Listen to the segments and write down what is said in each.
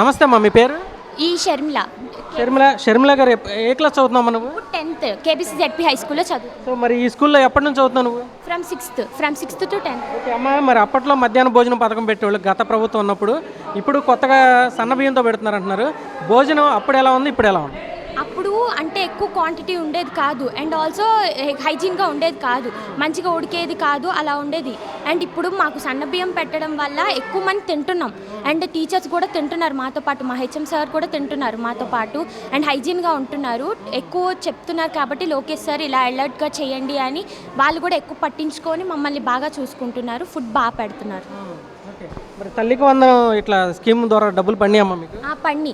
నమస్తే అమ్మా, మీ పేరు? ఈ షర్మిల షర్మిల గారు ఏ క్లాస్ చదువుతున్నావు నువ్వు? 10th కేబీసీ జెడ్పీ హై స్కూల్లో చదువు. సో మరి ఈ స్కూల్లో ఎప్పటి నుంచి చదువుతున్నావు నువ్వు? From sixth to 10th. Okay అమ్మా, మరి అప్పట్లో మధ్యాహ్న భోజనం పథకం పెట్టేవాళ్ళు గత ప్రభుత్వం ఉన్నప్పుడు, ఇప్పుడు కొత్తగా సన్న బియ్యంతో పెడుతున్నారు అంటున్నారు. భోజనం అప్పుడు ఎలా ఉంది, ఇప్పుడు ఎలా ఉంది? అప్పుడు అంటే ఎక్కువ క్వాంటిటీ ఉండేది కాదు, అండ్ ఆల్సో హైజీన్గా ఉండేది కాదు, మంచిగా ఉడికేది కాదు, అలా ఉండేది. అండ్ ఇప్పుడు మాకు సన్న బియ్యం పెట్టడం వల్ల ఎక్కువ మంది తింటున్నాం, అండ్ టీచర్స్ కూడా తింటున్నారు మాతో పాటు, మా హెచ్ఎం సార్ కూడా తింటున్నారు మాతో పాటు, అండ్ హైజీన్గా ఉంటున్నారు. ఎక్కువ చెప్తున్నారు కాబట్టి లోకేష్ సార్ ఇలా అలర్ట్గా చేయండి అని వాళ్ళు కూడా ఎక్కువ పట్టించుకొని మమ్మల్ని బాగా చూసుకుంటున్నారు, ఫుడ్ బాగా పెడుతున్నారు. ఓకే, మరి తల్లికి వందనం ఇట్లా స్కీమ్ ద్వారా డబ్బులు పడినాయమ్మా మీకు? పన్ని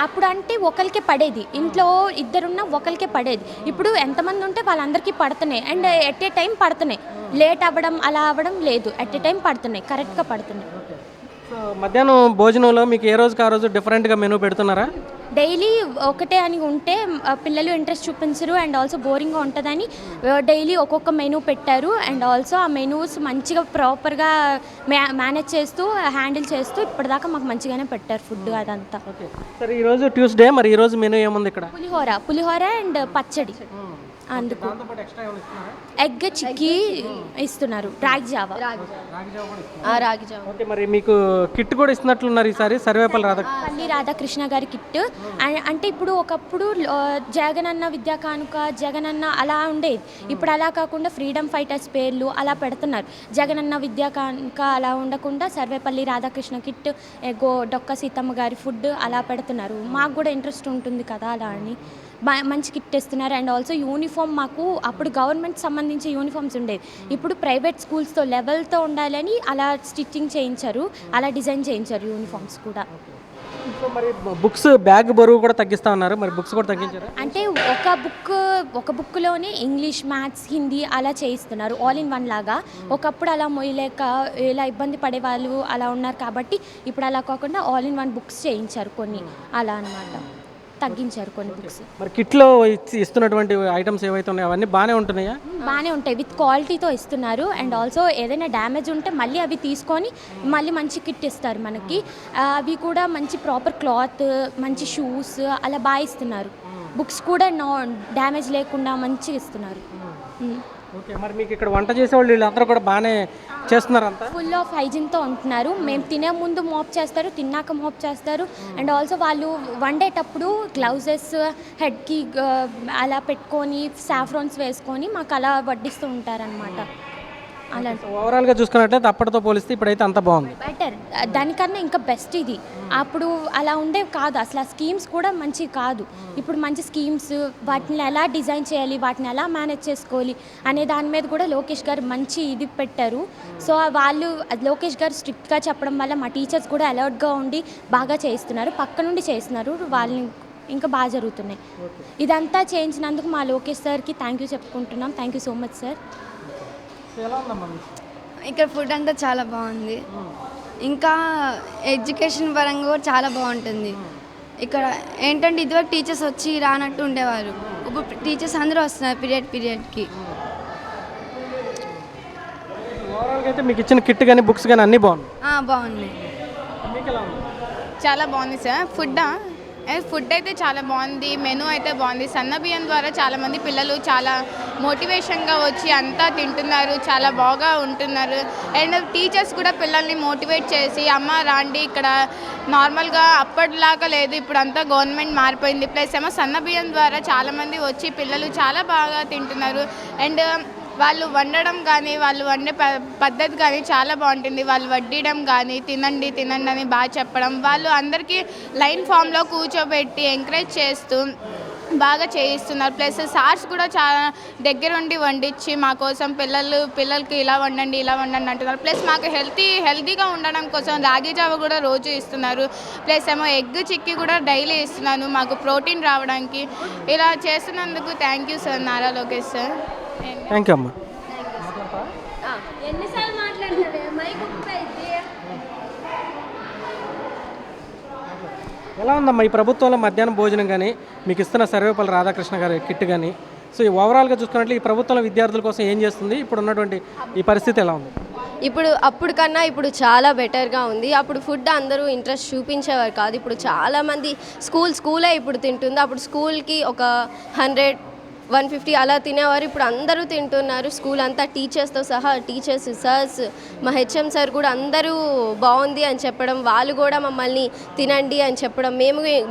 అప్పుడు అంటే ఒకరికే పడేది, ఇంట్లో ఇద్దరున్న ఒకరికే పడేది. ఇప్పుడు ఎంతమంది ఉంటే వాళ్ళందరికీ పడుతున్నాయి, అండ్ ఎట్ ఏ టైం పడుతున్నాయి, లేట్ అవ్వడం అలా అవ్వడం లేదు, ఎట్ ఏ టైం పడుతున్నాయి, కరెక్ట్గా పడుతున్నాయి. సో మధ్యాహ్నం భోజనంలో మీకు ఏ రోజుకి ఆ రోజు డిఫరెంట్గా మెనూ పెడుతున్నారా? డైలీ ఒకటే అని ఉంటే పిల్లలు ఇంట్రెస్ట్ చూపించరు, అండ్ ఆల్సో బోరింగ్గా ఉంటుందని డైలీ ఒక్కొక్క మెనూ పెట్టారు. అండ్ ఆల్సో ఆ మెనూస్ మంచిగా ప్రాపర్గా మేనేజ్ చేస్తూ హ్యాండిల్ చేస్తూ ఇప్పటిదాకా మాకు మంచిగానే పెట్టారు ఫుడ్ అదంతా. ఓకే, సరే ఈరోజు ట్యూస్డే, మరి ఈరోజు మెనూ ఏముంది ఇక్కడ? పులిహోర అండ్ పచ్చడి, అందుకు ఎగ్ చిక్కీ ఇస్తున్నారు, రాగి జావా. ఓకే, మరి మీకు కిట్ కూడా ఇస్తున్నట్లున్నారు ఈసారి పల్లి రాధాకృష్ణ గారి కిట్. అంటే ఇప్పుడు ఒకప్పుడు జగనన్న విద్యా కానుక, జగనన్న అలా ఉండేది, ఇప్పుడు అలా కాకుండా ఫ్రీడమ్ ఫైటర్స్ పేర్లు అలా పెడుతున్నారు. జగనన్న విద్యా కానుక అలా ఉండకుండా సర్వేపల్లి రాధాకృష్ణ కిట్, డొక్క సీతమ్మ గారి ఫుడ్ అలా పెడుతున్నారు. మాకు కూడా ఇంట్రెస్ట్ ఉంటుంది కదా అలా అని మంచి కిట్ ఇస్తున్నారు. అండ్ ఆల్సో యూనిఫామ్, మాకు అప్పుడు గవర్నమెంట్ సంబంధించి యూనిఫామ్స్ ఉండేవి, ఇప్పుడు ప్రైవేట్ స్కూల్స్తో లెవెల్తో ఉండాలని అలా స్టిచ్చింగ్ చేయించారు, అలా డిజైన్ చేయించారు యూనిఫామ్స్ కూడా. మరి బుక్స్ బ్యాగ్ బరువు కూడా తగ్గిస్తా ఉన్నారు, మరి బుక్స్ కూడా తగ్గించారు? అంటే ఒక బుక్లోనే ఇంగ్లీష్, మ్యాథ్స్, హిందీ అలా చేయిస్తున్నారు, ఆల్ ఇన్ వన్ లాగా. ఒకప్పుడు అలా మొయ్యలేక ఇలా ఇబ్బంది పడే వాళ్ళు అలా ఉన్నారు కాబట్టి ఇప్పుడు అలా కాకుండా ఆల్ ఇన్ వన్ బుక్స్ చేయించారు కొన్ని, అలా అన్నమాట, తగ్గించారు కొన్ని బుక్స్. మరి కిట్లో ఇస్తున్నటువంటి ఐటమ్స్ ఏవైతే ఉన్నాయో అవన్నీ బాగానే ఉంటున్నాయా? బాగానే ఉంటాయి, విత్ క్వాలిటీతో ఇస్తున్నారు. అండ్ ఆల్సో ఏదైనా డ్యామేజ్ ఉంటే మళ్ళీ అవి తీసుకొని మళ్ళీ మంచి కిట్ ఇస్తారు మనకి. అవి కూడా మంచి ప్రాపర్ క్లాత్, మంచి షూస్ అలా బాగా ఇస్తున్నారు. బుక్స్ కూడా డ్యామేజ్ లేకుండా మంచిగా ఇస్తున్నారు. ఓకే, మరి మీకు ఇక్కడ వంట చేసేవాళ్ళు వీళ్ళందరూ కూడా బాగానే చేస్తున్నారు, అంతా ఫుల్ ఆఫ్ హైజీన్తో ఉంటున్నారు. మేము తినే ముందు మోప్ చేస్తారు, తిన్నాక మోప్ చేస్తారు. అండ్ ఆల్సో వాళ్ళు వండేటప్పుడు గ్లౌజెస్ హెడ్కి అలా పెట్టుకొని సాఫ్రాన్స్ వేసుకొని మాకు అలా వడ్డిస్తూ ఉంటారనమాట. అలా ఓవరాల్గా చూసుకున్నట్లయితే అప్పటితో పోలిస్తే ఇప్పుడైతే అంత బాగుంది, బెటర్, దానికన్నా ఇంకా బెస్ట్ ఇది. అప్పుడు అలా ఉండేవి కాదు, అసలు ఆ స్కీమ్స్ కూడా మంచివి కాదు. ఇప్పుడు మంచి స్కీమ్స్, వాటిని ఎలా డిజైన్ చేయాలి, వాటిని ఎలా మేనేజ్ చేసుకోవాలి అనే దాని మీద కూడా లోకేష్ గారు మంచి ఇది పెట్టారు. సో వాళ్ళు లోకేష్ గారు స్ట్రిక్ట్గా చెప్పడం వల్ల మా టీచర్స్ కూడా అలర్ట్గా ఉండి బాగా చేయిస్తున్నారు, పక్క నుండి చేస్తున్నారు, వాళ్ళని ఇంకా బాగా జరుగుతున్నాయి. ఇదంతా చేయించినందుకు మా లోకేష్ సార్కి థ్యాంక్ యూ చెప్పుకుంటున్నాం. Thank you so much sir. ఇక్కడ ఫుడ్ అంతా చాలా బాగుంది, ఇంకా ఎడ్యుకేషన్ పరంగా కూడా చాలా బాగుంటుంది. ఇక్కడ ఏంటంటే ఇదివరకు టీచర్స్ వచ్చి రానట్టు ఉండేవారు, ఇప్పుడు టీచర్స్ అందరూ వస్తున్నారు పీరియడ్కి. ఓవరాల్గా అయితే మీకు ఇచ్చిన కిట్ కానీ బుక్స్ కానీ అన్నీ బాగున్నాయి. చాలా బాగుంది సార్. ఫుడ్ అయితే చాలా బాగుంది, మెనూ అయితే బాగుంది. సన్న బియ్యం ద్వారా చాలామంది పిల్లలు చాలా మోటివేషన్గా వచ్చి అంతా తింటున్నారు, చాలా బాగా ఉంటున్నారు. అండ్ టీచర్స్ కూడా పిల్లల్ని మోటివేట్ చేసి అమ్మ రాండి, ఇక్కడ నార్మల్గా అప్పటిలాగా లేదు, ఇప్పుడు అంతా గవర్నమెంట్ మారిపోయింది. ప్లస్ ఏమో సన్న బియ్యం ద్వారా చాలామంది వచ్చి పిల్లలు చాలా బాగా తింటున్నారు. అండ్ వాళ్ళు వండడం కానీ, వాళ్ళు వండే పద్ధతి కానీ చాలా బాగుంటుంది. వాళ్ళు వడ్డీయడం కానీ, తినండి తినండి అని బాగా చెప్పడం, వాళ్ళు అందరికీ లైన్ ఫామ్లో కూర్చోబెట్టి ఎంకరేజ్ చేస్తూ బాగా చేయిస్తున్నారు. ప్లస్ సార్స్ కూడా చాలా దగ్గరుండి వండించి మా కోసం పిల్లలకి ఇలా వండండి ఇలా వండండి అంటున్నారు. ప్లస్ మాకు హెల్తీగా ఉండడం కోసం రాగి జావ కూడా రోజు ఇస్తున్నారు. ప్లస్ ఏమో ఎగ్ చిక్కీ కూడా డైలీ ఇస్తున్నాను మాకు ప్రోటీన్ రావడానికి. ఇలా చేస్తున్నందుకు thank you sir, Nara Lokesh sir. Thank you అమ్మా. ఎన్నిసార్లు మాట్లాడుతున్నారు? ఎలా ఉందమ్మా ఈ ప్రభుత్వంలో మధ్యాహ్నం భోజనం కానీ, మీకు ఇస్తున్న సర్వేపల్లి రాధాకృష్ణ గారి కిట్ కానీ? సో ఈ ఓవరాల్గా చూసుకున్నట్లు ఈ ప్రభుత్వంలో విద్యార్థుల కోసం ఏం చేస్తుంది, ఇప్పుడు ఉన్నటువంటి ఈ పరిస్థితి ఎలా ఉంది? ఇప్పుడు అప్పుడు కన్నా ఇప్పుడు చాలా బెటర్గా ఉంది. అప్పుడు ఫుడ్ అందరూ ఇంట్రెస్ట్ చూపించేవారు కాదు. ఇప్పుడు చాలామంది స్కూలే ఇప్పుడు తింటుంది. అప్పుడు స్కూల్కి ఒక 100-150 అలా తినేవారు. ఇప్పుడు అందరూ తింటున్నారు. స్కూల్ అంతా టీచర్స్తో సహా, టీచర్స్, సర్స్, మా హెచ్ఎం సార్ కూడా అందరూ బాగుంది అని చెప్పడం, వాళ్ళు కూడా మమ్మల్ని తినండి అని చెప్పడం,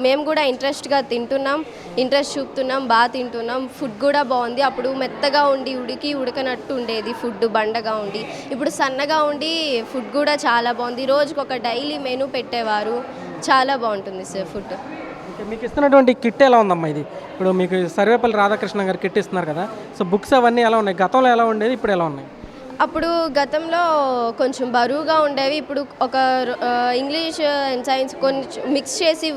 మేము కూడా ఇంట్రెస్ట్గా తింటున్నాం, ఇంట్రెస్ట్ చూపుతున్నాం, బాగా తింటున్నాం. ఫుడ్ కూడా బాగుంది. అప్పుడు మెత్తగా ఉండి ఉడకనట్టు ఉండేది ఫుడ్, బండగా ఉండి. ఇప్పుడు సన్నగా ఉండి ఫుడ్ కూడా చాలా బాగుంది. రోజుకి ఒక డైలీ మెనూ పెట్టేవారు. చాలా బాగుంటుంది సార్ ఫుడ్. ఓకే, మీకు ఇస్తున్నటువంటి కిట్ ఎలా ఉందమ్మా? ఇది ఇప్పుడు మీకు సర్వేపల్లి రాధాకృష్ణ గారు కిట్ ఇస్తున్నారు కదా, సో బుక్స్ అవన్నీ ఎలా ఉన్నాయి? గతంలో ఎలా ఉండేది, ఇప్పుడు ఎలా ఉన్నాయి? అప్పుడు గతంలో కొంచెం బరువుగా ఉండేవి. ఇప్పుడు ఒక ఇంగ్లీష్ అండ్ సైన్స్ కొంచెం మిక్స్ చేసి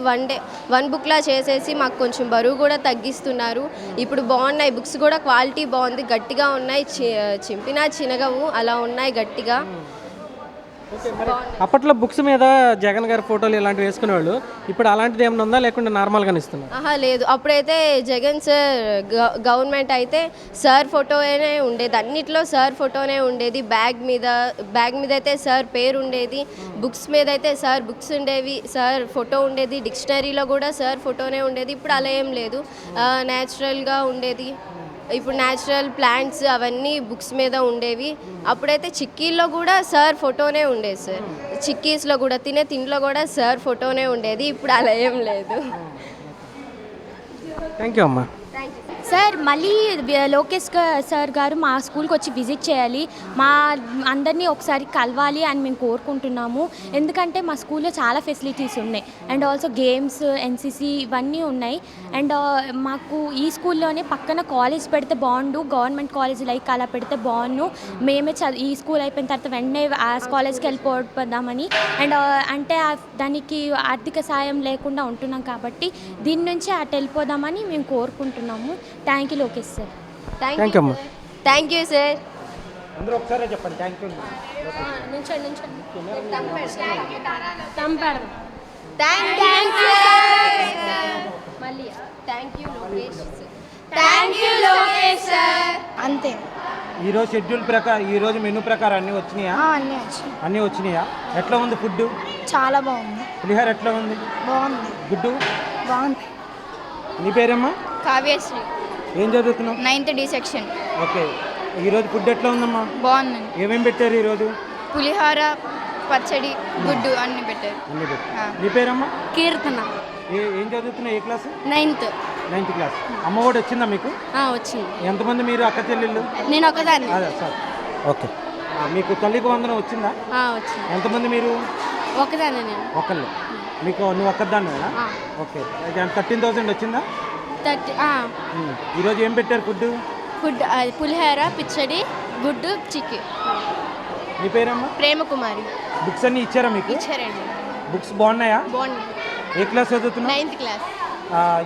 వన్ బుక్లా చేసేసి మాకు కొంచెం బరువు కూడా తగ్గిస్తున్నారు. ఇప్పుడు బాగున్నాయి బుక్స్ కూడా, క్వాలిటీ బాగుంది, గట్టిగా ఉన్నాయి, చింపినా చినగవు అలా ఉన్నాయి గట్టిగా. అప్పట్లో బుక్స్ మీద జగన్ గారి ఫోటోలు ఇలాంటివి వేసుకునేవాళ్ళు, ఇప్పుడు అలాంటిది ఏమైనా ఉందా లేకుంటే నార్మల్గానే ఇస్తున్నారు? ఆహా లేదు, అప్పుడైతే జగన్ సార్ గవర్నమెంట్ అయితే సార్ ఫోటోనే ఉండేది, అన్నిట్లో సార్ ఫోటోనే ఉండేది. బ్యాగ్ మీద అయితే సార్ పేరు ఉండేది, బుక్స్ మీద అయితే సార్ బుక్స్ ఉండేవి, సార్ ఫోటో ఉండేది, డిక్షనరీలో కూడా సార్ ఫోటోనే ఉండేది. ఇప్పుడు అలా ఏం లేదు, న్యాచురల్గా ఉండేది. ఇప్పుడు న్యాచురల్ ప్లాంట్స్ అవన్నీ బుక్స్ మీద ఉండేవి. అప్పుడైతే చిక్కీల్లో కూడా సార్ ఫోటోనే ఉండేది సార్, చిక్కీస్లో కూడా తిండిలో కూడా సార్ ఫోటోనే ఉండేది. ఇప్పుడు అలా ఏం లేదు. థ్యాంక్ యూ అమ్మా. సార్ మళ్ళీ లోకేష్ సార్ గారు మా స్కూల్కి వచ్చి విజిట్ చేయాలి, మా అందరినీ ఒకసారి కలవాలి అని మేము కోరుకుంటున్నాము. ఎందుకంటే మా స్కూల్లో చాలా ఫెసిలిటీస్ ఉన్నాయి, అండ్ ఆల్సో గేమ్స్, ఎన్సీసీ ఇవన్నీ ఉన్నాయి. అండ్ మాకు ఈ స్కూల్లోనే పక్కన కాలేజ్ పెడితే బాగుండు, గవర్నమెంట్ కాలేజ్ లైక్ అలా పెడితే బాగుండు. మేమే ఈ స్కూల్ అయిపోయిన తర్వాత వెంటనే ఆ కాలేజ్కి వెళ్ళిపోదామని, అండ్ అంటే దానికి ఆర్థిక సాయం లేకుండా ఉంటున్నాం కాబట్టి దీని నుంచి అటు వెళ్ళిపోదామని మేము కోరుకుంటున్నాము. Thank you Lokesh sir. Thank you అమ్మా. Thank you sir. అందరూ ఒకసారి చెప్పండి థ్యాంక్ యూ. అంతే. ఈరోజు షెడ్యూల్ ప్రకారం, ఈరోజు మెనూ ప్రకారం అన్నీ వచ్చినాయా? అన్నీ వచ్చినాయా? ఎట్లా ఉంది ఫుడ్? చాలా బాగుంది. పులిహోర ఎట్లా ఉంది? బాగుంది. గుడ్డు బాగుంది. నీ పేరమ్మా? కావ్యశ్రీ, ఏం చదువుతున్నావు? 9th D section. ఓకే, ఈరోజు ఫుడ్ ఎట్లా ఉందమ్మా? బాగుందండి. ఏమేమి పెట్టారు ఈరోజు? పులిహోర, పచ్చడి, గుడ్డు అన్ని పెట్టారు. అన్నీ పెట్టారు. నీ పేరమ్మా? కీర్తన, ఏం చదువుతున్నావు? ఏ class? 9th. 9th class. Amma Vodi వచ్చిందా మీకు? వచ్చింది. ఎంతమంది మీరు అక్క చెల్లెళ్ళు? నేను ఒకదాన్ని. అదే సార్. ఓకే, మీకు తల్లికి వందనం వచ్చిందా? వచ్చింది. ఎంతమంది మీరు? ఒకదాన్ని నేను. ఒకళ్ళు. మీకు నువ్వు ఒక్కదాన్నేనా? ఓకే, 13,000 వచ్చిందా? ఈరోజు ఏం పెట్టారు ఫుడ్? పులిహోర, పిచ్చడి, గుడ్డు, చికెన్. నీ పేరమ్మా? ప్రేమకుమారి. బుక్స్ అన్నీ ఇచ్చారా మీకు? ఇచ్చారండి. బుక్స్ బాగున్నాయా? బాగుంది. ఏ క్లాస్ చదువుతున్నా? 9th class.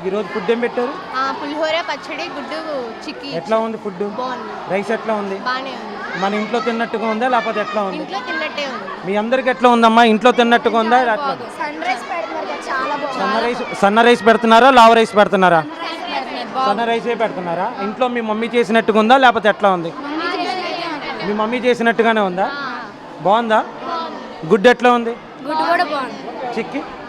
ఈరోజు ఫుడ్ ఏం పెట్టారు? పులిహోర, పచ్చడి, గుడ్డు, చిక్కీ. ఎట్లా ఉంది ఫుడ్? బాగుంది. రైస్ ఎట్లా ఉంది? బాగానే ఉంది. మన ఇంట్లో తిన్నట్టుగా ఉందా లేకపోతే ఎట్లా ఉంది? ఇంట్లో తిన్నట్టే ఉంది. మీ అందరికి ఎట్లా ఉందమ్మా? ఇంట్లో తిన్నట్టుగా ఉందా? ఎట్లా? సన్న రైస్ పెడుతున్నారా, లావ్ రైస్ పెడుతున్నారా? సన్న రైసే పెడుతున్నారా? ఇంట్లో మీ మమ్మీ చేసినట్టుగా ఉందా లేకపోతే ఎట్లా ఉంది? మీ మమ్మీ చేసినట్టుగానే ఉందా? బాగుందా? గుడ్ ఎట్లా ఉంది? గుడ్డు కూడా బాగుంది. చిక్కి